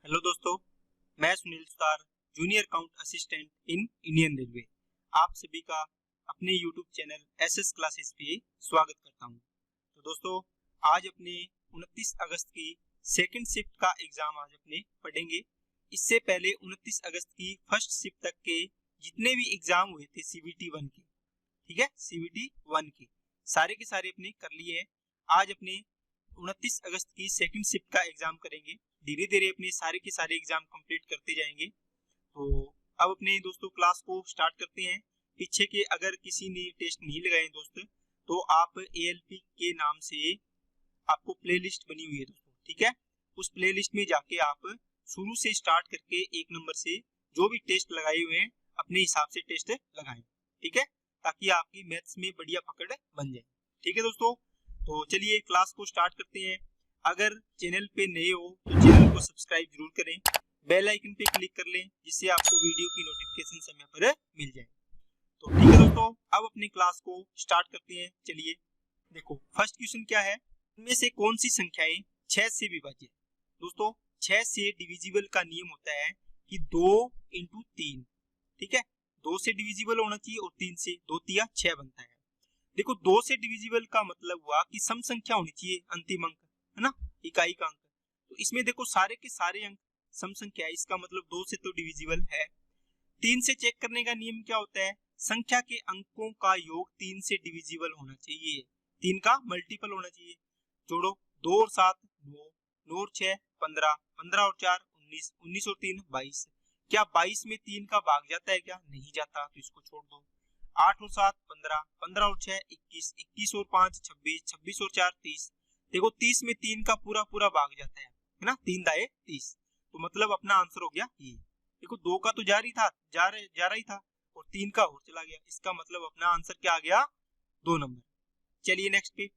Hello दोस्तों, मैं Sunil Sutar, junior account assistant in Indian railway. आप सभी का अपने यूट्यूब चैनल एसएस क्लासेस पे स्वागत करता हूं। तो दोस्तों, आज अपने 29 अगस्त की सेकंड शिफ्ट का एग्जाम आज अपने पढ़ेंगे। इससे पहले 29 अगस्त की फर्स्ट शिफ्ट तक के जितने भी एग्जाम हुए थे सीबीटी 1 के, ठीक है, सीबीटी 1 के सारे अपने कर लिए हैं। आज अपने 29 अगस्त की सेकंड शिफ्ट का एग्जाम करेंगे। धीरे धीरे अपने सारे के सारे एग्जाम कंप्लीट करते जाएंगे। तो अब अपने दोस्तों क्लास को स्टार्ट करते हैं। पीछे के अगर किसी ने टेस्ट नहीं लगाए दोस्त, तो आप एएलपी के नाम से आपको प्लेलिस्ट बनी हुई है दोस्तों, ठीक है। उस प्लेलिस्ट में जाके आप शुरू से स्टार्ट करके 1 नंबर से जो भी टेस्ट लगाए हुए हैं अपने हिसाब से टेस्ट लगाएं, ठीक है, ताकि आपकी मैथ्स में बढ़िया पकड़ बन जाए। ठीक है दोस्तों, तो चलिए क्लास को स्टार्ट करते हैं। अगर चैनल पे नए हो तो चैनल को सब्सक्राइब जरूर करें, बेल आइकन पे क्लिक कर लें जिससे आपको वीडियो की नोटिफिकेशन समय पर मिल जाए। तो ठीक है दोस्तों, अब अपनी क्लास को स्टार्ट करते हैं। चलिए देखो, फर्स्ट क्वेश्चन क्या है, इनमें से कौन सी संख्याएं 6 से विभाज्य है। दोस्तों 6 से डिविजिबल का नियम होता है कि 2 इंटू 3, ठीक है, 2 से डिविजिबल होना चाहिए और 3 से, 2 तिया 6 बनता है। देखो 2 से डिविजिबल का मतलब हुआ कि सम संख्या होनी चाहिए, अंतिम अंक है ना, इकाई का अंक। तो इसमें देखो सारे के सारे अंक सम संख्या है, इसका मतलब 2 से तो डिविजिबल है। 3 से चेक करने का नियम क्या होता है, संख्या के अंकों का योग 3 से डिविजिबल होना चाहिए, 3 का मल्टीपल होना चाहिए। जोड़ो, 2 और 7 9, 9 और 6 15, 15 और 4 19, 19 और 3 22। क्या 22 में 3 का भाग जाता है क्या? नहीं जाता, तो इसको छोड़ दो। 8 और 7 15, 15 और 6 21, 21 और 5 26, 26 और 4 30। देखो 30 में 3 का पूरा भाग जाता है ना, 3 दाए 30। तो मतलब अपना आंसर हो गया ये। देखो 2 का तो जा रहा ही था और 3 का और चला गया, इसका मतलब अपना आंसर क्या आ गया? 2 नंबर। चलिए नेक्स्ट पे,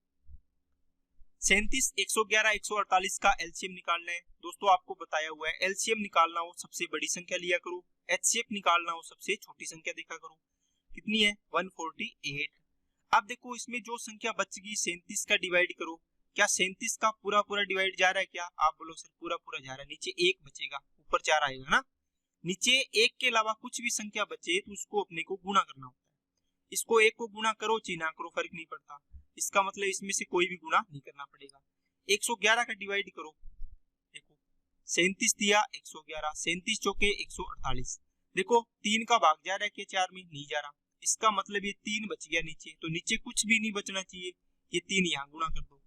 37 111 148 का एलसीएम निकालना है। दोस्तों आपको बताया हुआ है एलसीएम निकालना हो सबसे बड़ी संख्या लिया करो, एचसीएफ निकालना हो सबसे छोटी संख्या देखा करो। कितनी है? 148। अब देखो इसमें जो संख्या बचेगी 37 का डिवाइड करो। क्या 37 का पूरा डिवाइड जा रहा है क्या? आप बोलो सर पूरा जा रहा है, नीचे 1 बचेगा, ऊपर 4 आएगा ना। नीचे 1 के अलावा कुछ भी संख्या बचे तो उसको अपने को गुणा करना होता है। इसको 1 को गुणा करो चाहे ना करो फर्क नहीं पड़ता, इसका मतलब इसमें से कोई भी गुणा नहीं करना पड़ेगा। 111 का डिवाइड करो, देखो 37 दिया 111, 37 चौके 148। देखो 3 का भाग जा रहा है कि 4 में? नहीं जा रहा, इसका मतलब ये 3 बच गया नीचे, तो नीचे कुछ भी नहीं बचना चाहिए, ये 3 यहाँ गुणा कर दो,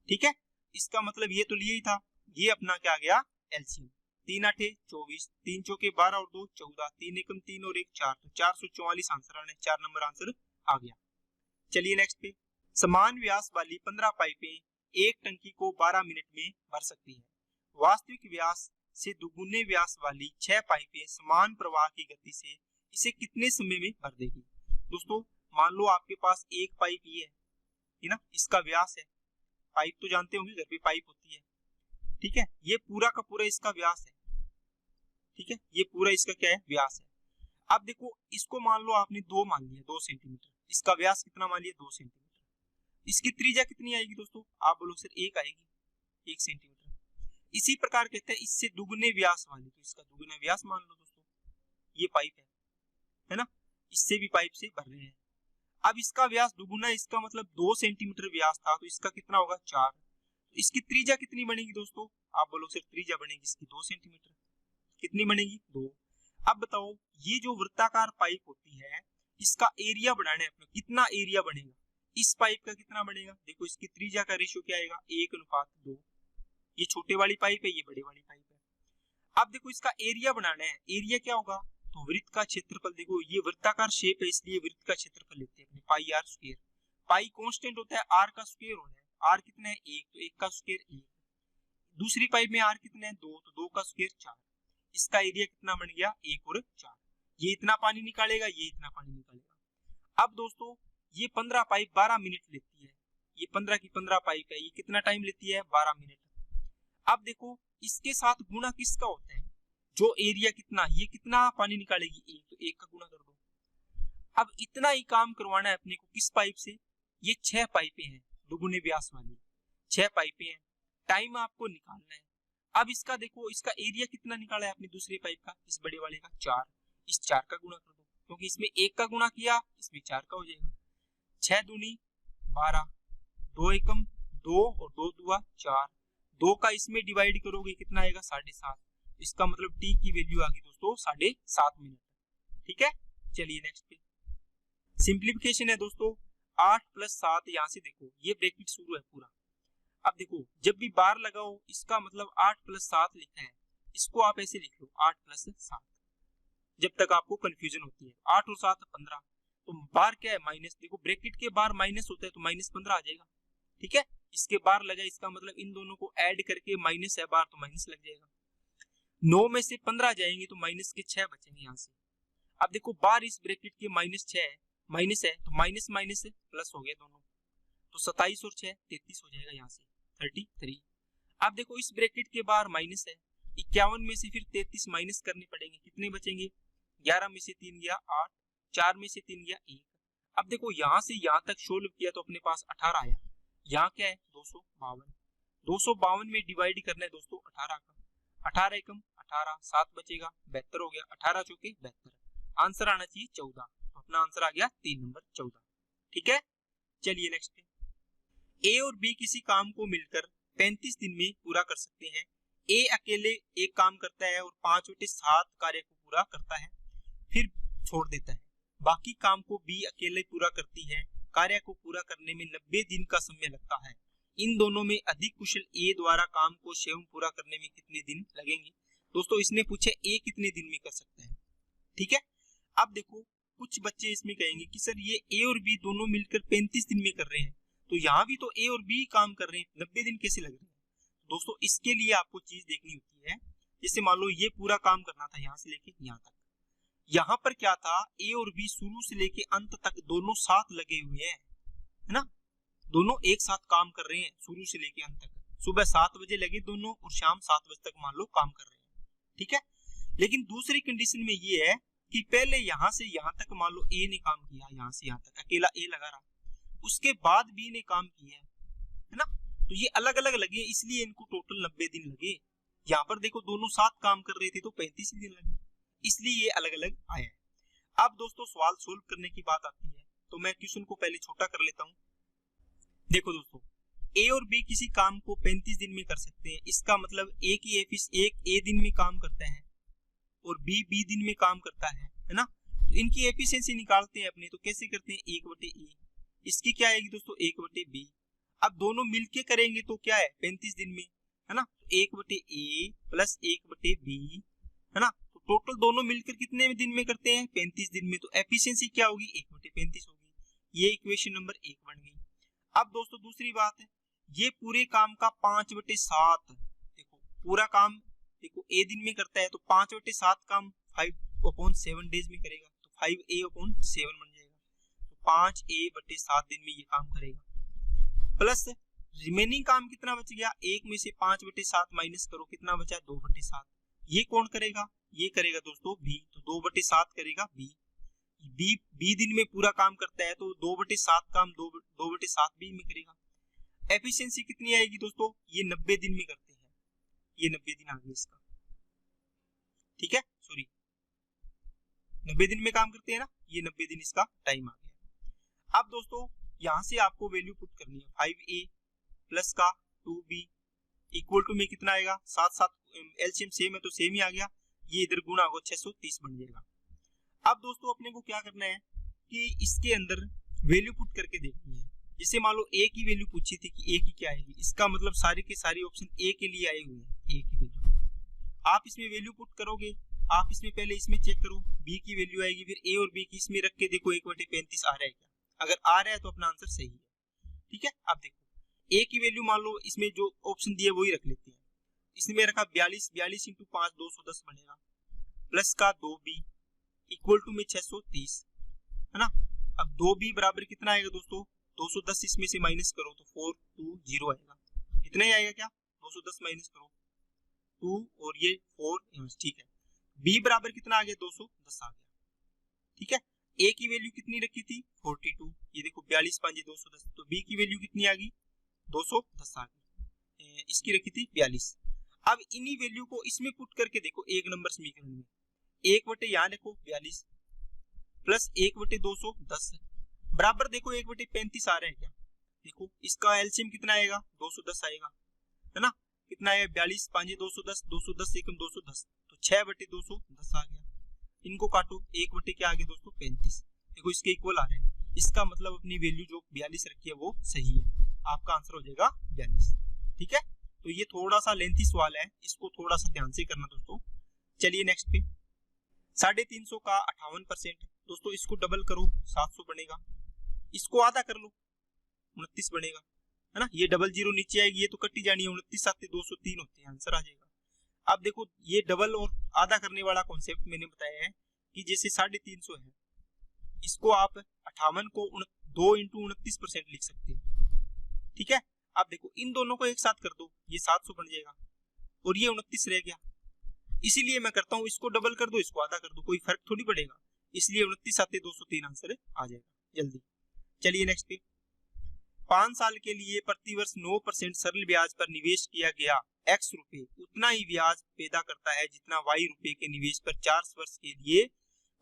ठीक है। इसका मतलब ये तो लिया ही था, ये अपना क्या आ गया? एलसीएम। 3 आठे 24, 3 चौके 12 और 2 14, 3 एकम 3 और 1 4, तो 444 आंसर आने, 4 नंबर आंसर आ गया। चलिए नेक्स्ट पे, समान व्यास वाली 15 पाइपें एक टंकी को 12 मिनट में भर सकती है। वास्तविक व्यास से दुगुने व्यास वाली 6 पाइपें समान प्रवाह की गति से इसे कितने समय में भर देगी। दोस्तों मान लो आपके पास एक पाइप ये है ना, इसका व्यास है, पाइप तो जानते होंगे घर पे पाइप होती है, ठीक है, ये पूरा का पूरा इसका व्यास है, ठीक है, ये पूरा इसका क्या है? व्यास है। अब देखो इसको मान लो आपने 2 मान लिया, 2 सेंटीमीटर, इसका व्यास कितना मान लिया? 2 सेंटीमीटर। इसकी त्रिज्या कितनी आएगी दोस्तों? आप बोलो सर 1 आएगी, 1 सेंटीमीटर। इसी प्रकार कहते हैं इससे दुगने व्यास वाली, तो इसका दुगना व्यास मान लो दोस्तों, ये पाइप है ना, इससे भी पाइप से भर रहे हैं। अब इसका व्यास दुगुना, इसका मतलब 2 सेंटीमीटर व्यास था, तो इसका कितना होगा? 4। तो इसकी त्रिज्या कितनी बनेगी दोस्तों? आप बोलो सर त्रिज्या बनेगी इसकी 2 सेंटीमीटर। कितनी बनेगी? 2। अब बताओ ये जो वृत्ताकार पाइप होती है इसका एरिया बढ़ाना है अपने, कितना एरिया बनेगा? इस पाइप का कितना बनेगा? देखो इसकी त्रिज्या का रेशियो क्या आएगा? 1:2। ये छोटे वाली पाइप है, ये बड़े वाली पाइप है। अब देखो इसका एरिया बनाना है, एरिया क्या होगा? तो वृत्त का क्षेत्रफल, देखो ये वृत्ताकार शेप है इसलिए वृत्त का क्षेत्रफल लेते हैं अपने, पाई आर स्क्वायर। पाई कांस्टेंट होता है, आर का स्क्वायर होता है, आर कितना है? 1, तो 1 का स्क्वायर 1। दूसरी पाइप में आर कितना है? 2, तो 2 का स्क्वायर 4। इसका एरिया कितना बन गया? 1 और 4। ये इतना पानी निकालेगा, ये इतना पानी निकालेगा। अब दोस्तों ये 15 पाइप 12 मिनट लेती है, ये 15 की 15 पाइप है, ये कितना टाइम लेती है? 12 मिनट। अब देखो इसके साथ गुणा किसका होता है? जो एरिया कितना, ये कितना पानी निकालेगी? 1, तो 1 का गुणा कर दो। अब इतना ही काम करवाना है अपने को किस पाइप से? ये 6 पाइपें हैं दुगुने व्यास वाली, 6 पाइपें हैं, टाइम आपको निकालना है। अब इसका देखो, इसका एरिया कितना निकाला है आपने दूसरे पाइप का, इस बड़े वाले का 4, इस 4 का गुणा कर दो, क्योंकि इसमें 1 का गुणा किया, इसमें 4 का हो जाएगा। 6 दूनी 12, 2 एकम 2 और 2 दुआ 4, 2 का इसमें डिवाइड करोगे कितना आएगा 7.5, इसका मतलब टी की वैल्यू आ गई दोस्तों 7.5 मिनट। ठीक है, चलिए नेक्स्ट पे सिंप्लीफिकेशन है दोस्तों। 8 + 7, यहाँ से देखो ये ब्रैकेट शुरू है पूरा। अब देखो जब भी बार लगाओ इसका मतलब 8 + 7 लिखा है, इसको आप ऐसे लिख लो 8 + 7, जब तक आपको कंफ्यूजन होती है। 8 और 7 15, तो बार क्या है माइनस, देखो ब्रैकेट के बार माइनस होता है तो -15 आ जाएगा। ठीक है, इसके बार लगा, इसका मतलब इन दोनों को ऐड करके माइनस है बार तो माइनस लग जाएगा। 9 में से 15 जाएंगे तो माइनस के 6 बचेंगे यहाँ से। अब देखो बार इस ब्रैकेट के -6 है, माइनस है तो माइनस माइनस प्लस हो गया दोनों, तो 27 और 6 33 हो जाएगा यहाँ से 33। अब देखो इस ब्रैकेट के बाहर माइनस है, 51 में से फिर 33 माइनस करने पड़ेंगे, कितने बचेंगे 11 में से 3 गया 8, 4 में से 3 गया 1। अब देखो यहाँ से यहाँ तक सोल्व किया तो अपने पास 18 आया। यहाँ क्या है 252, 252 में डिवाइड करना है दोस्तों 18 का, 18 एकम 18, 7 बचेगा 72 हो गया, 18 चौके 72, आंसर आना चाहिए 14, तो अपना आंसर आ गया 3 नंबर 14। ठीक है, चलिए नेक्स्ट पे ए और बी किसी काम को मिलकर 35 दिन में पूरा कर सकते हैं। ए अकेले एक काम करता है और 5/7 कार्य को पूरा करता है, फिर छोड़ देता है। बाकी काम को बी अकेले पूरा करती है। कार्य को पूरा करने में 90 दिन का समय लगता है। इन दोनों में अधिक कुशल ए द्वारा काम को स्वयं पूरा करने में कितने दिन लगेंगे। दोस्तों इसने पूछे ए कितने दिन में कर सकता है। ठीक है, अब देखो कुछ बच्चे इसमें कहेंगे कि सर ये ए और बी दोनों मिलकर 35 दिन में कर रहे हैं, तो यहाँ भी तो ए और बी काम कर रहे हैं, 90 दिन कैसे लग रहे हैं। दोस्तों इसके लिए आपको चीज देखनी होती है, जैसे मान लो ये पूरा काम करना था यहाँ से लेके यहाँ तक, यहाँ पर क्या था ए और बी शुरू से लेके अंत तक दोनों साथ लगे हुए हैं, है ना, दोनों एक साथ काम कर रहे हैं शुरू से लेके अंत तक। सुबह 7 बजे लगे दोनों और शाम 7 बजे तक मान लो काम कर रहे हैं। ठीक है, लेकिन दूसरी कंडीशन में ये है कि पहले यहाँ से यहाँ तक मान लो ए ने काम किया, यहाँ से यहाँ तक अकेला ए लगा रहा, उसके बाद बी ने काम किया है ना, तो ये अलग अलग लगे इसलिए इनको टोटल 90 दिन लगे। यहाँ पर देखो दोनों साथ काम कर रहे थे तो 35 दिन लगे, इसलिए ये अलग अलग आया है। अब दोस्तों सवाल सोल्व करने की बात आती है, तो मैं क्वेश्चन को पहले छोटा कर लेता हूँ। देखो दोस्तों ए और बी किसी काम को 35 दिन में कर सकते हैं, इसका मतलब एक ही एक ए दिन में काम करता है और बी दिन में काम करता है ना, तो इनकी एफिशिएंसी निकालते हैं अपने, तो कैसे करते हैं 1/ए, इसकी क्या आएगी दोस्तों 1/बी। अब दोनों मिलके करेंगे तो क्या है 35 दिन में, है ना, 1/ए प्लस 1/बी, है ना, तो टोटल दोनों मिलकर कितने दिन में करते हैं 35 दिन में, तो एफिशिएंसी क्या होगी 1/35 होगी। ये इक्वेशन नंबर 1 बन गई। अब दोस्तों दूसरी बात है, ये पूरे काम का 5/7, देखो पूरा काम देखो ए दिन में करता है तो 5/7 काम 5/7 डेज में करेगा, तो 5a/7 बन जाएगा, तो 5a/7 दिन में ये काम करेगा। प्लस रिमेनिंग काम कितना बच गया, 1 में से 5/7 माइनस करो कितना बचा 2/7, ये कौन करेगा, ये करेगा दोस्तों बी, तो 2/7 करेगा बी दिन में पूरा काम करता है तो 2/7 काम 2/7 बी में करेगा। एफिशिएंसी कितनी आएगी दोस्तों, ये 90 दिन में करते हैं, ये 90 दिन आ गया इसका। ठीक है, सॉरी 90 दिन में काम करते हैं ना, ये 90 दिन इसका टाइम आ गया। अब दोस्तों यहां से आपको वैल्यू पुट करनी है, 5a प्लस का 2b इक्वल टू में कितना आएगा 7 एलसीएम सेम है तो सेम ही आ गया, ये इधर गुणा होगा 630 बन जाएगा। अब दोस्तों अपने को क्या करना है कि इसके अंदर वैल्यू पुट करके देखनी है। जैसे मान लो ए की वैल्यू पूछी थी कि ए की क्या आएगी, इसका मतलब सारे के सारे ऑप्शन ए के लिए आए हुए हैं, ए की वैल्यू आप इसमें वैल्यू पुट करोगे, आप इसमें पहले इसमें चेक करो बी की वैल्यू आएगी, फिर ए और बी की इसमें रख के देखो 1/35 आ रहा है क्या, अगर आ रहा है तो अपना आंसर सही है। ठीक है, अब देखो ए की वैल्यू मान लो इसमें जो ऑप्शन दिए वही रख लेते हैं, इसमें रखा 42 × 5 210 बनेगा, प्लस का 2b इक्वल टू में 630, है ना। अब 2b बराबर कितना आएगा दोस्तों 210, इसमें से माइनस करो तो 420 आएगा, इतना ही आएगा क्या, 210 माइनस करो 2 और ये 4, ठीक है। b बराबर कितना आ गया 210 आ गया। ठीक है, a की वैल्यू कितनी रखी थी 42, ये देखो 42 5 210, तो b की वैल्यू कितनी आ गई 210 आ गई, इसकी रखी थी 42। अब इन्हीं वैल्यू को इसमें पुट करके देखो एक नंबर समीकरण में, 1 बटे यहाँ देखो 42 प्लस 1 बटे 210 बराबर देखो 1 बटे 35 आ रहे हैं क्या? देखो इसका एलसीएम कितना आएगा? 210 आएगा, है ना? कितना आएगा? 42 5 210, 210 एकम 210, तो 6 बटे 210 आ गया। इनको काटो, 1 बटे क्या आ गया दोस्तों? 35। देखो इसके इक्वल आ रहे हैं, इसका मतलब अपनी वैल्यू जो 42 रखी है वो सही है। आपका आंसर हो जाएगा 42। ठीक है, तो ये थोड़ा सा लेंथी सवाल है, इसको थोड़ा सा ध्यान से करना दोस्तों। चलिए नेक्स्ट पे, 350 का 58%। दोस्तों इसको डबल करो 700 बनेगा, इसको आधा कर लो 29 बनेगा, है ना? ये डबल जीरो नीचे आएगी, ये तो कटी जानी है, 29 7 203 होते हैं, आंसर आ जाएगा। अब देखो ये डबल और आधा करने वाला कॉन्सेप्ट मैंने बताया है कि जैसे 350 है, इसको आप 58 को 2 × 29% लिख सकते हैं। ठीक है, अब देखो इन दोनों को एक साथ कर दो, ये 700 बन जाएगा और ये 29 रह गया। इसीलिए मैं करता हूँ, इसको डबल कर दो, इसको आधा कर दो, कोई फर्क थोड़ी पड़ेगा। इसलिए 29 7 203 आंसर आ जाएगा जल्दी। चलिए नेक्स्ट पे, 5 साल के लिए प्रतिवर्ष 9% सरल ब्याज पर निवेश किया गया x रुपए उतना ही ब्याज पैदा करता है जितना y रुपए के निवेश पर 4 वर्ष के लिए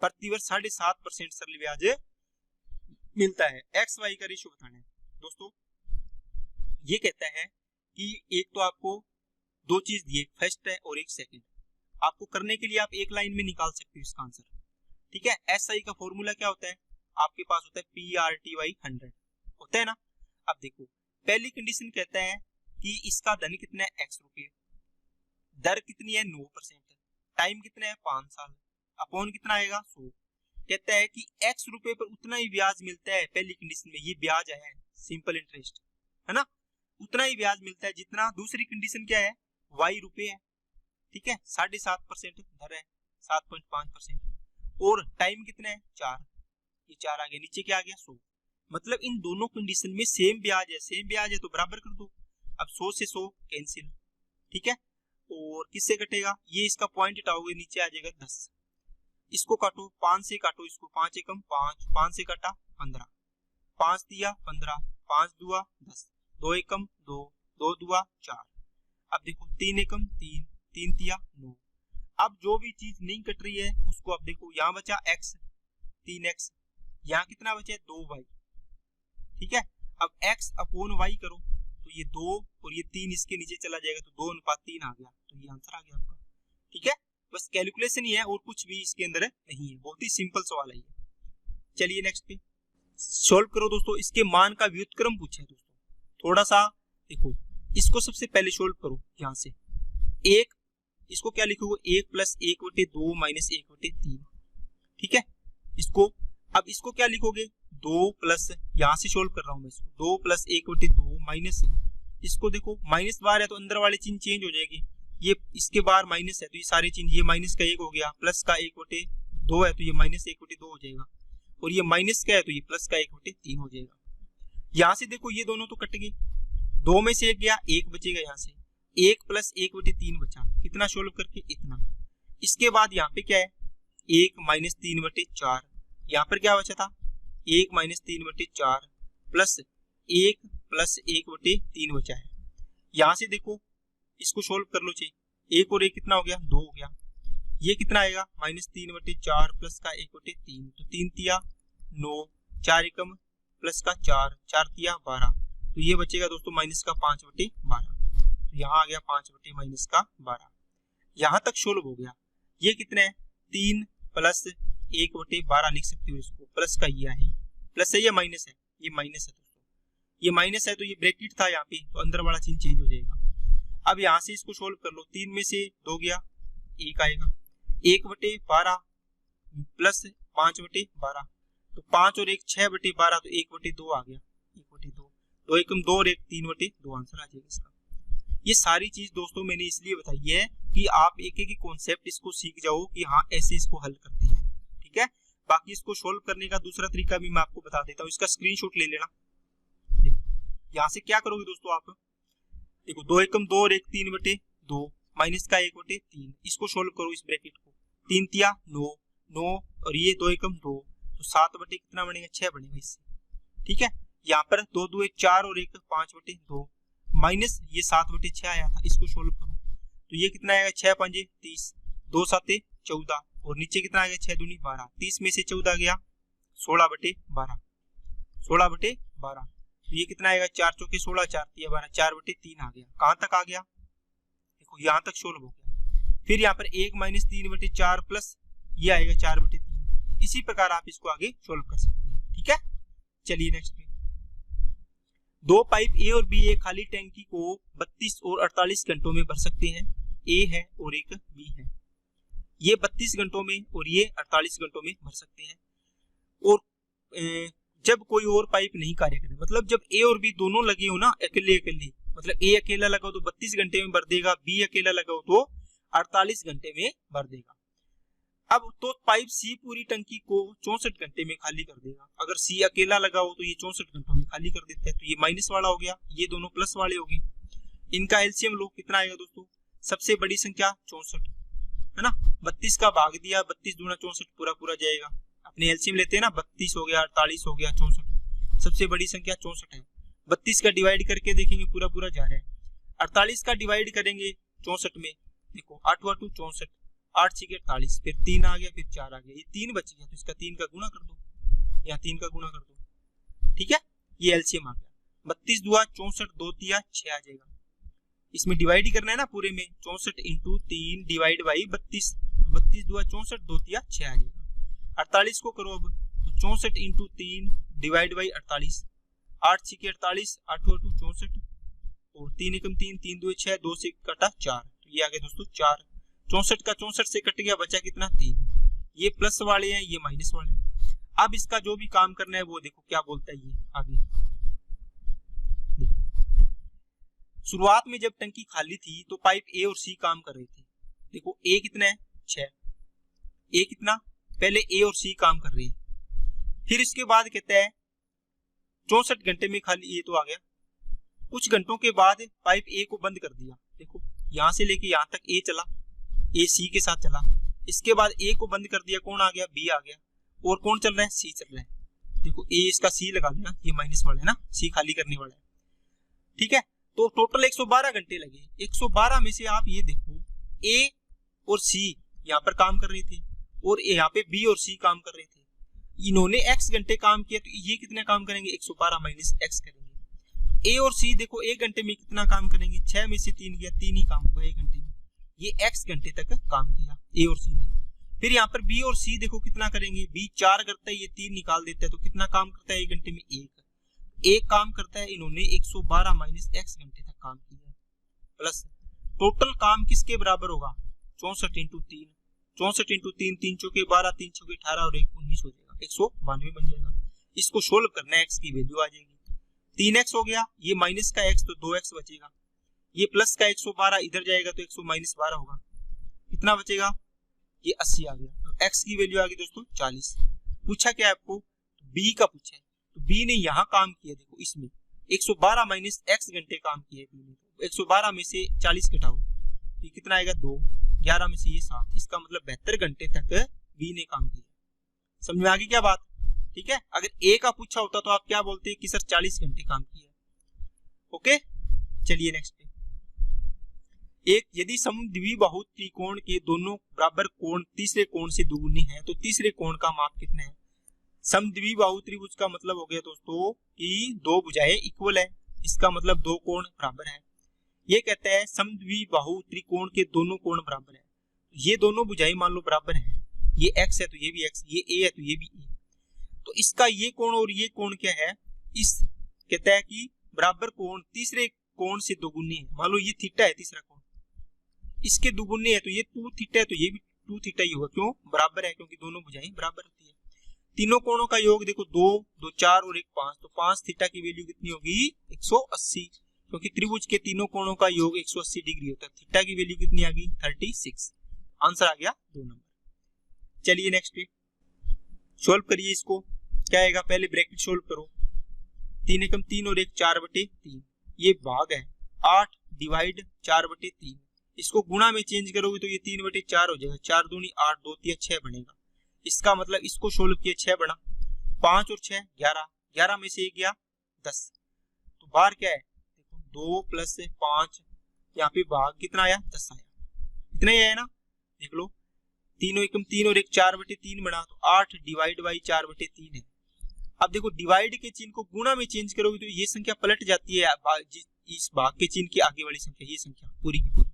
प्रतिवर्ष 7.5% सरल ब्याज मिलता है। x y का रेशियो बताना है दोस्तों। ये कहता है कि एक तो आपको दो चीज दी, एक फर्स्ट है और एक सेकंड। आपको करने के लिए आप एक लाइन में निकाल सकते हो इसका आंसर। ठीक है, एस आई का फॉर्मूला क्या होता है? आपके पास होता है PRTY 100 होता है ना। अब देखो पहली कंडीशन कहता है कि इसका धन कितना है? x रुपये, दर कितनी है? 9%, टाइम कितना है? 5 साल, अपॉन कितना आएगा? 100। कहता है कि x रुपए पर उतना ही ब्याज मिलता है, पहली कंडीशन में ये ब्याज है, सिंपल इंटरेस्ट, है ना? उतना ही ब्याज मिलता है जितना, दूसरी कंडीशन क्या है? y रुपए है, ठीक है, 7.5% दर है, 7.5%, और टाइम कितना है? 4, ये 4 आ गया, नीचे क्या आ गया? 100। मतलब इन दोनों कंडीशन में सेम ब्याज है, सेम ब्याज है तो बराबर कर दो। अब 100 से 100 कैंसिल, ठीक है, और किससे कटेगा? ये इसका पॉइंट हटाओगे, नीचे आ जाएगा 10। इसको काटो, 5 से काटो इसको, 5 एकम 5, 5 से काटा 15, 5 दिया 15, 5 दुआ 10, 2 एकम 2, 2 दुआ 4। अब देखो 3 एकम 3, 3 दिया 9। अब जो भी चीज नहीं कट रही है उसको अब देखो, यहाँ बचा x 3x, यहाँ कितना बचा? 2y। ठीक है, अब x अपॉन y करो तो ये 2 और ये 3 इसके नीचे चला जाएगा तो 2:3 आ गया, तो ये आंसर आ गया आपका। ठीक है, बस कैलकुलेशन ही है और कुछ भी इसके अंदर नहीं है, बहुत ही सिंपल सवाल है ये। चलिए नेक्स्ट पे सॉल्व करो दोस्तों। इसके मान का व्युत्क्रम पूछा है दोस्तों, थोड़ा सा देखो, इसको सबसे पहले सॉल्व करो। यहाँ से एक, इसको क्या लिखोगे? 1 + 1/2 - 1/3। ठीक है, इसको अब इसको क्या लिखोगे? 2 प्लस, यहाँ से सोल्व कर रहा हूं मैं इसको, 2 + 1/2 माइनस, इसको देखो माइनस बार है तो अंदर वाली चिन्ह चेंज हो जाएगी, ये इसके बार माइनस है तो ये सारे चिन्ह, ये माइनस का 1 हो गया, प्लस का 1/2 है तो ये -1/2 हो जाएगा, और ये माइनस का है तो ये प्लस का 1/3 हो जाएगा। यहाँ से देखो ये दोनों तो कट गए, 2 में से 1 गया, 1 बचेगा, यहाँ से 1 + 1/3 बचा, कितना सोल्व करके? इतना। इसके बाद यहाँ पे क्या है? 1 - 3/4, यहाँ पर क्या बचा था? 1 - 3/4 प्लस 1 + 1/3 बचा है। यहाँ से देखो इसको सोल्व कर लो, चाहिए 1 और 1 कितना हो गया? 2 हो गया। ये कितना आएगा? -3/4 प्लस का 1/3, तो 3 तिया 9, 4 एकम प्लस का 4, 4 तिया 12, तो ये बचेगा दोस्तों माइनस का 5/12, तो यहाँ आ गया 5/-12। यहाँ तक सोल्व हो गया। ये कितना है? 3 + 1/12 लिख सकते हो इसको, प्लस का ये है, प्लस है या माइनस है? ये माइनस है दोस्तों, ये माइनस है तो ये ब्रैकेट था यहाँ पे, तो अंदर वाला चिन्ह चेंज हो जाएगा। अब यहाँ से इसको सोल्व कर लो, 3 में से 2 गया, 1 आएगा, 1/12 प्लस 5/12, तो 5 और 1 6/12, तो 1/2 आ गया, 1/2, 2 एकम 2 और 1 3/2 आंसर आ जाएगा इसका। ये सारी चीज दोस्तों मैंने इसलिए बताई है कि आप एक एक कॉन्सेप्ट इसको सीख जाओ कि हाँ ऐसे इसको हल करते हैं। ठीक है, बाकी इसको सोल्व करने का दूसरा तरीका भी मैं आपको बता देता हूँ, इसका स्क्रीनशॉट ले लेना। देखो यहाँ से क्या करोगे दोस्तों आप, देखो 2 एकम 2 और 1 3/2 माइनस का 1/3, इसको सोल्व करो इस ब्रैकेट को, 3 तिया 9, 9 और ये 2 एकम 2, तो 7 कितना बनेगा? 6 बनेगा इससे। ठीक है, यहाँ पर 2 2 1 4 और 1 5/2 माइनस ये 7/6 आया था, इसको सोल्व करो तो तो ये कितना आएगा 6 पंजे 30, 2 साते 14 और नीचे कितना आ गया 6 दूनी 12, 30 में से 14 गया 16/12, 16/12। तो ये कितना आएगा 4 चौके 16, 4 तिया 12, 4/3 आ गया। कहां तक आ गया देखो, यहां तक सोल्व हो गया। फिर यहाँ पर 1 - 3/4 प्लस ये आएगा 4/3। इसी प्रकार आप इसको आगे सोल्व कर सकते हैं। ठीक है, चलिए नेक्स्ट पे। दो पाइप ए और बी एक खाली टैंकी को 32 और 48 घंटों में भर सकते हैं। ए है और एक बी है। ये 32 घंटों में और ये 48 घंटों में भर सकते हैं। और जब कोई और पाइप नहीं कार्य करे, मतलब जब ए और बी दोनों लगे हो ना अकेले अकेले, मतलब ए अकेला लगाओ तो 32 घंटे में भर देगा, बी अकेला लगाओ तो 48 घंटे में भर देगा। अब तो पाइप सी पूरी टंकी को 64 घंटे में खाली कर देगा। अगर सी अकेला लगाओ तो ये 64 घंटों में खाली कर देता है। तो ये माइनस वाला हो गया, ये दोनों प्लस वाले हो गए। इनका एलसीएम लो, कितना आएगा दोस्तों? सबसे बड़ी संख्या 64 है ना, 32 का भाग दिया, 32 दूना 64 पूरा पूरा जाएगा। अपने एलसीएम लेते हैं ना, 32 हो गया, 48 हो गया, 64। सबसे बड़ी संख्या 64 है। 32 का डिवाइड करके देखेंगे पूरा पूरा जा रहा है। 48 का डिवाइड करेंगे 64 में, देखो 8 × 2 = 64, 8 × 6 = 48, फिर 3 आ गया, फिर 4 आ गया, ये 3 बच गया। तो इसका 3 का गुणा कर दो, या 3 का गुणा कर दो। ठीक है, ये एलसीएम आ गया। 32 दूआ 64, 2 तिया 6 आ जाएगा। इसमें डिवाइड ही करना है ना पूरे में, 64 × 3 डिवाइड बाई 32, 32 दूआ 64, 2 तिया 6 आ जाएगा। 48 को करो अब, तो 64 × 3 डिवाइड बाई 48, 8 × 6 = 48, 8 × 2 = 64 और 3 × 3 3 2 6, 2 से कटा 4, तो ये आ गया दोस्तों 4। 64 का 64 से कट गया, बचा कितना 3। ये प्लस वाले हैं, ये माइनस वाले हैं। अब इसका जो भी काम करना है वो देखो क्या बोलता है ये आगे। शुरुआत में जब टंकी खाली थी तो पाइप ए और सी काम कर रहे थे। देखो ए कितना है 6, ए कितना, पहले ए और सी काम कर रहे हैं। फिर इसके बाद कहता है 64 घंटे में खाली, ये तो आ गया। कुछ घंटों के बाद पाइप ए को बंद कर दिया। देखो यहां से लेके यहां तक ए चला, ए सी के साथ चला। इसके बाद ए को बंद कर दिया, कौन आ गया? बी आ गया। और कौन चल रहा है? सी चल रहा है। देखो ए, इसका सी लगा देना, ये माइनस वाला है ना, सी खाली करने वाला है। ठीक है, तो टोटल 112 घंटे लगे। 112 में से आप ये देखो, ए और सी यहाँ पर काम कर रहे थे और यहाँ पे बी और सी काम कर रहे थे। इन्होंने x घंटे काम किया, तो ये कितने काम करेंगे? 112 माइनस x करेंगे। ए और सी देखो 1 घंटे में कितना काम करेंगे? 6 में से 3 गया, 3 ही काम होगा 1 घंटे में। ये x घंटे तक काम किया ए और सी ने। फिर यहाँ पर बी और सी देखो कितना करेंगे? बी 4 करता है, ये 3 निकाल देता है, तो कितना काम करता है 1 घंटे में? 1 काम करता है। इन्होंने 112 माइनस x घंटे तक काम किया, प्लस टोटल काम किसके बराबर होगा? 64 × 3, 64 × 3, 3 चौके 12, 3 चौके 18 और 1 19 हो जाएगा, 192 बन जाएगा। इसको सोल्व करना है, x की वैल्यू आ जाएगी 3x हो गया, ये माइनस का x तो 2x बचेगा, ये प्लस का 112 इधर जाएगा तो 112 होगा, कितना बचेगा? ये 80 आ गया। x की वैल्यू आ गई दोस्तों 40। पूछा क्या है आपको? b का पूछा है, तो b ने यहाँ काम किया, देखो इसमें 112 माइनस x घंटे काम किया है। 112 में से 40 घटाओ, ये कितना आएगा? 2, 11 में से ये 7, इसका मतलब 72 घंटे तक b ने काम किया। समझ में आ गई क्या बात? ठीक है, अगर a का पूछा होता तो आप क्या बोलते कि सर 40 घंटे काम किया। ओके, चलिए नेक्स्ट पे। एक यदि समद्विबाहु त्रिकोण के दोनों बराबर कोण तीसरे कोण से दुगुने हैं तो तीसरे कोण का माप कितना है? समद्विबाहु त्रिभुज का मतलब हो गया दोस्तों कि दो भुजाएं इक्वल है, इसका मतलब दो कोण बराबर है। ये कहता है समद्विबाहु त्रिकोण के दोनों कोण बराबर है। ये दोनों भुजाएं मान लो बराबर है, ये x है तो ये भी x, ये a है तो ये भी a, तो इसका ये कोण और ये कोण क्या है? इस कहता है कि बराबर कोण तीसरे कोण से दोगुने है। मान लो ये थीटा है तीसरा कोण, इसके दुगुने है तो ये 2 थीटा है तो ये भी 2 थीटा ही होगा। क्यों? बराबर है, क्योंकि दोनों भुजाएं बराबर होती है। तीनों कोणों का योग देखो 2, 2 4 और 1 5, तो 5 थीटा की वैल्यू कितनी होगी? 180, क्योंकि त्रिभुज के तीनों कोणों का योग 180 डिग्री होता है। थीटा की वैल्यू कितनी आ गई? 36। आंसर आ गया 2 नंबर। चलिए नेक्स्ट पे सोल्व करिए इसको। क्या आएगा? पहले ब्रैकेट सोल्व करो। 3 एकम 3 और 1 4/3, ये भाग है 8 डिवाइड 4/3। इसको गुणा में चेंज करोगे तो ये 3/4 हो जाएगा। 4 दूनी 8, 2 तिया 6 बनेगा। इसका मतलब इसको सोल्व किया 6 बना, 5 और 6 11, 11 में से 1 गया 10, तो बाहर क्या है? देखो 2 + 5, यहाँ पे भाग कितना आया? 10 आया। इतना ही है ना, देख लो, तीनों एकम 3 और 1 4/3 बना, तो 8 डिवाइड बाई 4/3 है। अब देखो डिवाइड के चिन्ह को गुणा में चेंज करोगे तो ये संख्या पलट जाती है इस भाग के चिन्ह की आगे वाली संख्या, ये संख्या पूरी की पूरी।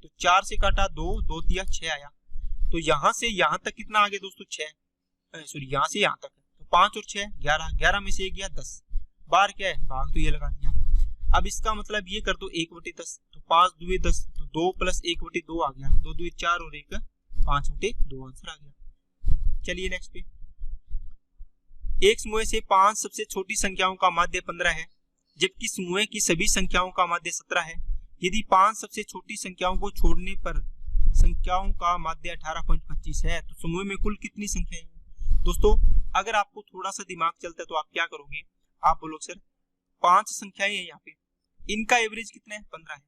तो 4 से काटा 2, 2 तिया 6 आया। तो यहां से यहां तक कितना आ गया दोस्तों 6, सॉरी यहां से यहां तक, तो 5 और 6 11, 11 में से 1 गया 10, बार क्या है भाग, तो ये लगा दिया। अब इसका मतलब ये कर दो 1/10, तो 5 दूए 10, तो 2 प्लस 1/2 आ गया, 2 दूए 4 और 1 5/2 आंसर आ गया। चलिए नेक्स्ट पे, एक समूह से 5 सबसे छोटी संख्याओं का माध्य 15 है, जबकि समूह की सभी संख्याओं का माध्य 17 है। यदि 5 सबसे छोटी संख्याओं को छोड़ने पर संख्याओं का माध्य 18.25 है, तो समूह में कुल कितनी संख्याएं हैं? दोस्तों अगर आपको थोड़ा सा दिमाग चलता है तो आप क्या करोगे, आप बोलो सर 5 संख्याएं हैं यहाँ पे, इनका एवरेज कितना है 15 है,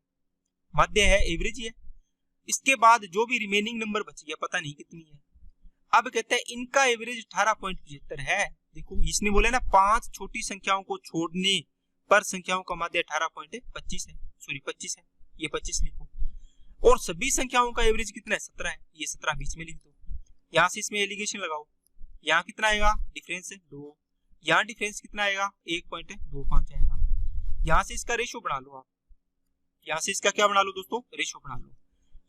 माध्य है एवरेज ही है, इसके बाद जो भी रिमेनिंग नंबर बच गया पता नहीं कितनी है। अब कहते हैं इनका एवरेज 18.75 है। देखो इसने बोला ना 5 छोटी संख्याओं को छोड़ने पर संख्याओं का माध्य 18.25 है, सॉरी 25 है, ये 25 लिखो, और सभी संख्याओं का एवरेज कितना है 17 है, ये 17 बीच में लिख दो। यहाँ से इसमें एलिगेशन लगाओ, यहाँ कितना आएगा डिफरेंस 2, यहाँ डिफरेंस कितना आएगा 1.25 आएगा। यहाँ से इसका रेशो बना लो आप, यहाँ से इसका क्या बना लो दोस्तों रेशो बना लो,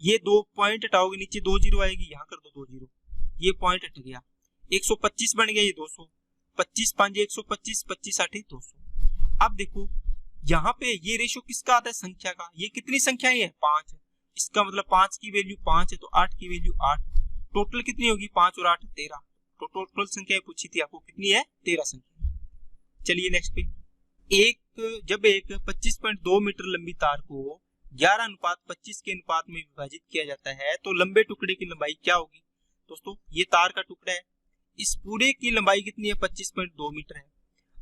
ये 2 पॉइंट हटाओगे नीचे 2 जीरो आएगी, यहाँ कर दो 2 जीरो, ये पॉइंट हट गया, 125 बन गया, ये 200, 25 5 125, 25 8 200। अब देखो यहाँ पे ये रेशो किसका आता है संख्या का, ये कितनी संख्याएं हैं 5, इसका मतलब 5 की वैल्यू 5 है तो 8 की वैल्यू 8, टोटल कितनी होगी 5 और 8 13, तो टोटल संख्या पूछी थी आपको कितनी है 13 संख्या। चलिए नेक्स्ट पे, जब एक 25.2 मीटर लंबी तार को 11:25 के अनुपात में विभाजित किया जाता है तो लंबे टुकड़े की लंबाई क्या होगी? दोस्तों ये तार का टुकड़ा है, इस पूरे की लंबाई कितनी है 25.2 मीटर है।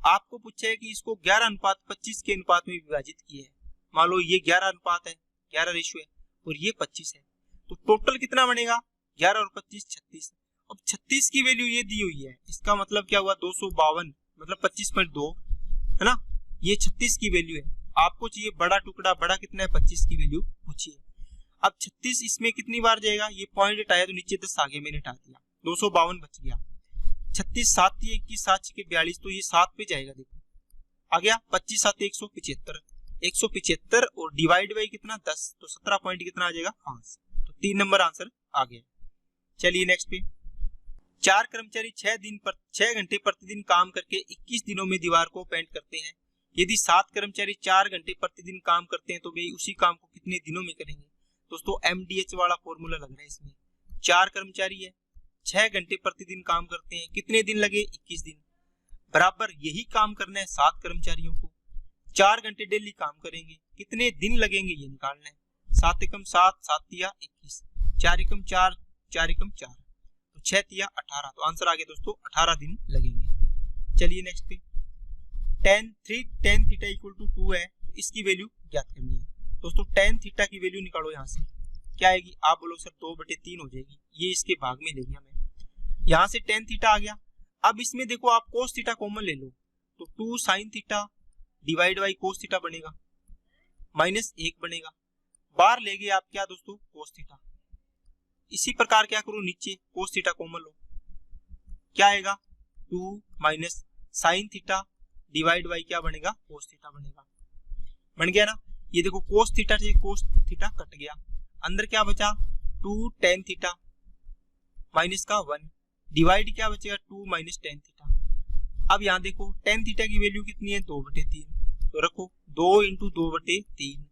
आपको पूछा है कि इसको 11:25 के अनुपात में विभाजित किया है, मान लो ये 11 अनुपात है, 11 रेशियो है और ये 25 है, तो टोटल कितना बनेगा 11 और 25 36। अब 36 की वैल्यू ये दी हुई है, इसका मतलब क्या हुआ 252, मतलब 25.2 है ना, ये 36 की वैल्यू है। आपको चाहिए बड़ा टुकड़ा, बड़ा कितना है 25 की वैल्यू पूछिए। अब 36 इसमें कितनी बार जाएगा, ये पॉइंट हटाया तो नीचे 10 आगे मैंने हटा दिया, 252 बच गया। 36 7 21 7 के 42, तो ये 7 पे जाएगा, देखो आ गया 25 7 175, 175 और डिवाइड बाई कितना 10, तो 17 पॉइंट कितना आ जाएगा 5, तो 3 नंबर आंसर आ गया। चलिए नेक्स्ट पे, 4 कर्मचारी 6 घंटे प्रतिदिन काम करके 21 दिनों में दीवार को पेंट करते हैं। यदि 7 कर्मचारी 4 घंटे प्रतिदिन काम करते हैं तो वे उसी काम को कितने दिनों में करेंगे? दोस्तों MDH वाला फॉर्मूला लग रहा है इसमें, 4 कर्मचारी है 6 घंटे प्रतिदिन काम करते हैं, कितने दिन लगे 21 दिन, बराबर यही काम करना है 7 कर्मचारियों को, 4 घंटे डेली काम करेंगे, कितने दिन लगेंगे ये निकालना है, 7 एकम 7 7 तिया 21, 4 एकम 4 4 एकम 4, तो 6 तिया 18, तो आंसर आ गया दोस्तों 18 दिन लगेंगे। चलिए नेक्स्ट पे, tan थीटा इक्वल टू 2 है, तो इसकी वैल्यू ज्ञात करनी है। दोस्तों tan थीटा की वैल्यू निकालो, यहाँ से क्या आएगी, आप बोलो सर 2/3 हो जाएगी, ये इसके भाग में ले गया मैं, यहाँ से tan थीटा आ गया। अब इसमें देखो आप cos थीटा कॉमन ले लो, तो 2 sin theta divide by cos theta बनेगा, -1 बनेगा, बार ले गए आप क्या दोस्तों cos थीटा। इसी प्रकार क्या करो, नीचे cos थीटा कॉमन लो, क्या आएगा 2 minus sin theta divide by क्या बनेगा cos थीटा बनेगा, बन गया ना। ये देखो cos थीटा से cos थीटा कट गया, अंदर क्या बचा 2 tan थीटा माइनस का 1 डिवाइड क्या बचेगा 2 माइनस tan थीटा। अब यहाँ देखो tan थीटा की वैल्यू कितनी है 2/3, तो रखो 2 इंटू 2/3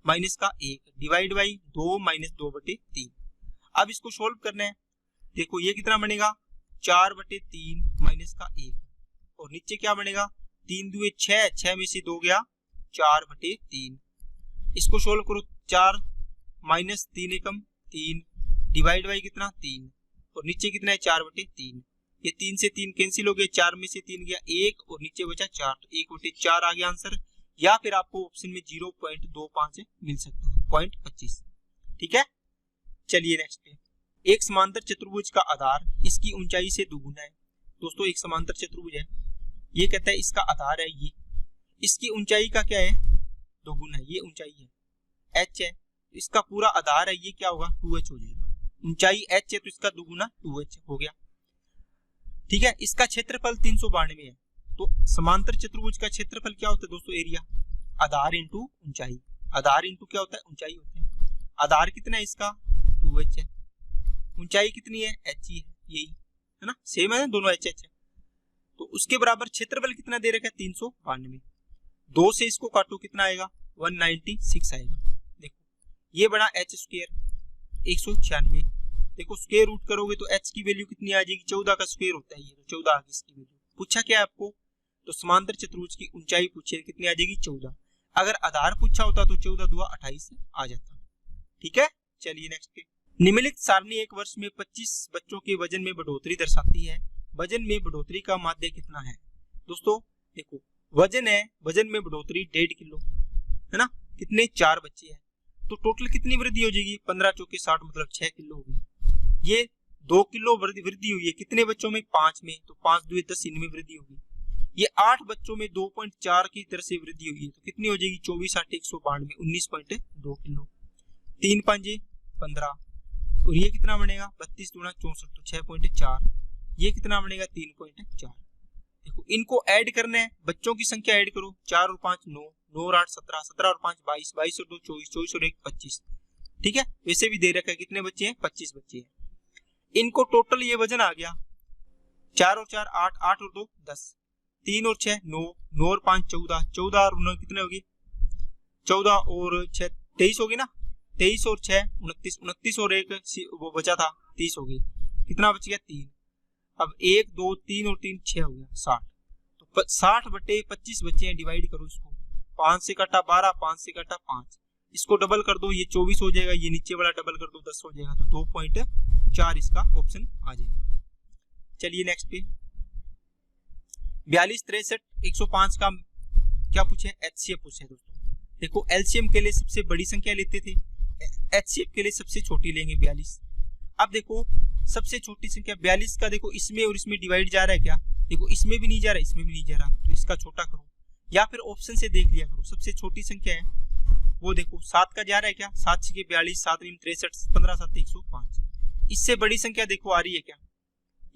माइनस का 1 डिवाइड बाई 2 माइनस 2/3। अब इसको सोल्व करना है, देखो ये कितना बनेगा 4/3 माइनस का 1 और नीचे क्या बनेगा 3 दुए 6, 6 में से 2 गया 4/3। इसको सोल्व करो, 4 माइनस 3 एकम 3 डिवाइड बाई कितना 3 और नीचे कितना है 4/3। ये 3 से 3 कैंसिल हो गए, 4 में से 3 गया 1 और नीचे बचा 4, तो 1/4 आ गया आंसर, या फिर आपको ऑप्शन में 0.25 मिल सकता है 0.25। ठीक है, चलिए नेक्स्ट पे, एक समांतर चतुर्भुज का आधार इसकी ऊंचाई से दुगुना है। दोस्तों एक समांतर चतुर्भुज है, ये कहता है इसका आधार है ये, इसकी ऊंचाई का क्या है दोगुना है, ये ऊंचाई है h है, तो इसका पूरा आधार है ये क्या होगा 2h हो जाएगा। ऊंचाई h है तो इसका दुगुना 2h हो गया। ठीक है, इसका क्षेत्रफल 392 है। तो समांतर चतुर्भुज का क्षेत्रफल क्या होता है दोस्तों, एरिया, आधार इंटू ऊंचाई। आधार इंटू क्या होता है, ऊंचाई होता है। आधार कितना है इसका 2h है, ऊंचाई कितनी है h ही है, यही है ना, सेम है दोनों h है। तो उसके बराबर क्षेत्रफल कितना दे रखा है 392। 2 से इसको काटो कितना आएगा 196 आएगा। देखो ये बड़ा h स्क्वायर 196। देखो स्क्वायर रूट करोगे तो h की वैल्यू कितनी आ जाएगी, 14 का स्क्वायर होता है ये, तो 14 आ गई इसकी वैल्यू। पूछा क्या है आपको, तो समांतर चतुर्भुज की ऊंचाई पूछे कितनी आ जाएगी 14। अगर आधार पूछा होता तो 14 दूना 28 आ जाता। ठीक है, चलिए नेक्स्ट पे। निम्नलिखित सारणी एक वर्ष में 25 बच्चों के वजन में बढ़ोतरी दर्शाती है। वजन में बढ़ोतरी का माध्य कितना है। दोस्तों देखो वजन है, वजन में बढ़ोतरी 1.5 किलो है ना, कितने 4 बच्चे हैं, तो टोटल कितनी वृद्धि हो जाएगी 15 चौके 60 मतलब 6 किलो होगी। ये 2 किलो वृद्धि हुई है कितने बच्चों में 5 में, तो 5 2 10 इनमें वृद्धि होगी। ये 8 बच्चों में 2.4 की तरह से वृद्धि हुई है, तो कितनी हो जाएगी 24 8 192 19.2 किलो। 3 5 15 और ये कितना बनेगा 32 दूना 64 तो 6.4। ये कितना बनेगा 3.4। देखो इनको ऐड करना है, बच्चों की संख्या ऐड करो, 4 और 5 9, 9 और 8 17, 17 और 5 22, 22 और 2 24, 24 और 1 25। ठीक है, वैसे भी दे रखा है कितने बच्चे हैं 25 बच्चे हैं। इनको टोटल ये वजन आ गया 4 और 4 8, 8 और 2 10, 3 और 6 9, 9 और 5 14, 14 और 9 कितने होगी 14 और 6 23 होगी ना, 23 और 6 29, 29 और 1 वो बचा था 30 होगी, कितना बच गया 3। अब 1 2 3 और 3 6 हो गया 60। तो 60 बटे 25 बच्चे हैं, डिवाइड करो इसको, 5 से काटा 12, 5 से काटा 5, इसको डबल कर दो ये 24 हो जाएगा, ये नीचे वाला डबल कर दो 10 हो जाएगा, तो 2.4 इसका ऑप्शन आ जाएगा। चलिए नेक्स्ट पे 42 63 105 का क्या पूछे एचसीएफ पूछे दोस्तों। देखो एलसीएम के लिए सबसे बड़ी संख्या लेते थे, एचसीएफ के लिए सबसे छोटी लेंगे 42। अब देखो सबसे छोटी संख्या 42 का देखो इसमें और इसमें डिवाइड जा रहा है क्या, देखो इसमें भी नहीं जा रहा इसमें भी नहीं जा रहा, तो इसका छोटा करो या फिर ऑप्शन से देख लिया करो। सबसे छोटी संख्या है वो देखो 7 का जा रहा है क्या, 7 6 42, 7 9 63, 15 7 105। इससे बड़ी संख्या देखो आ रही है क्या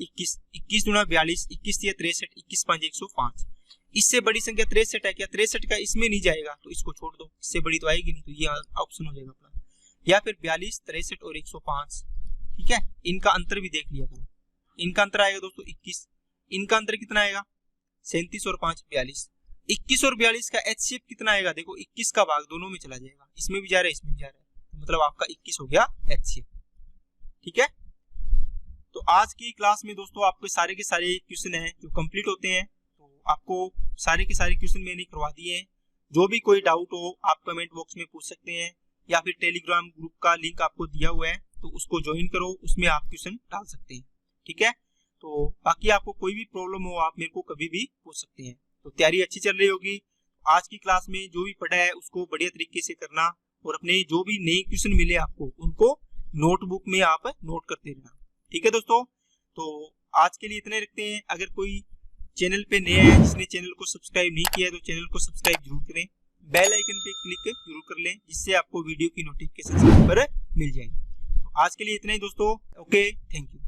21, 21 दूना 42, 21 या 63, 21 5 105। इससे बड़ी संख्या 63 है क्या, 63 का इसमें नहीं जाएगा तो इसको छोड़ दो, इससे बड़ी तो आएगी नहीं, तो ये ऑप्शन हो जाएगा अपना। या फिर 42 63 और 105। ठीक है, इनका अंतर भी देख लिया करो, इनका अंतर आएगा दोस्तों 21, इनका अंतर कितना आएगा 37 और 5 42। 21 और 42 का एचसीएफ कितना आएगा, देखो 21 का भाग दोनों में चला जाएगा, इसमें भी जा रहा है इसमें भी जा रहा है, मतलब आपका 21 हो गया एचसीएफ। ठीक है, तो आज की क्लास में दोस्तों आपके सारे के सारे क्वेश्चन हैं जो कंप्लीट होते हैं, तो आपको सारे के सारे क्वेश्चन मैंने करवा दिए हैं। जो भी कोई डाउट हो आप कमेंट बॉक्स में पूछ सकते हैं, या फिर टेलीग्राम ग्रुप का लिंक आपको दिया हुआ है तो उसको ज्वाइन करो, उसमें आप क्वेश्चन डाल सकते हैं। ठीक है, तो बाकी आपको कोई भी प्रॉब्लम हो आप मेरे को कभी भी पूछ सकते हैं। तो तैयारी अच्छी चल रही होगी। आज की क्लास में जो भी पढ़ा है उसको बढ़िया तरीके से करना, और अपने जो भी नए क्वेश्चन मिले आपको उनको नोटबुक में आप नोट करते रहना। ठीक है दोस्तों, तो आज के लिए इतने रखते हैं। अगर कोई चैनल पे नया है जिसने चैनल को सब्सक्राइब नहीं किया है तो चैनल को सब्सक्राइब जरूर करें, बेल आइकन पे क्लिक जरूर कर लें, जिससे आपको वीडियो की नोटिफिकेशन पर मिल जाए। तो आज के लिए इतना ही दोस्तों, ओके, थैंक यू।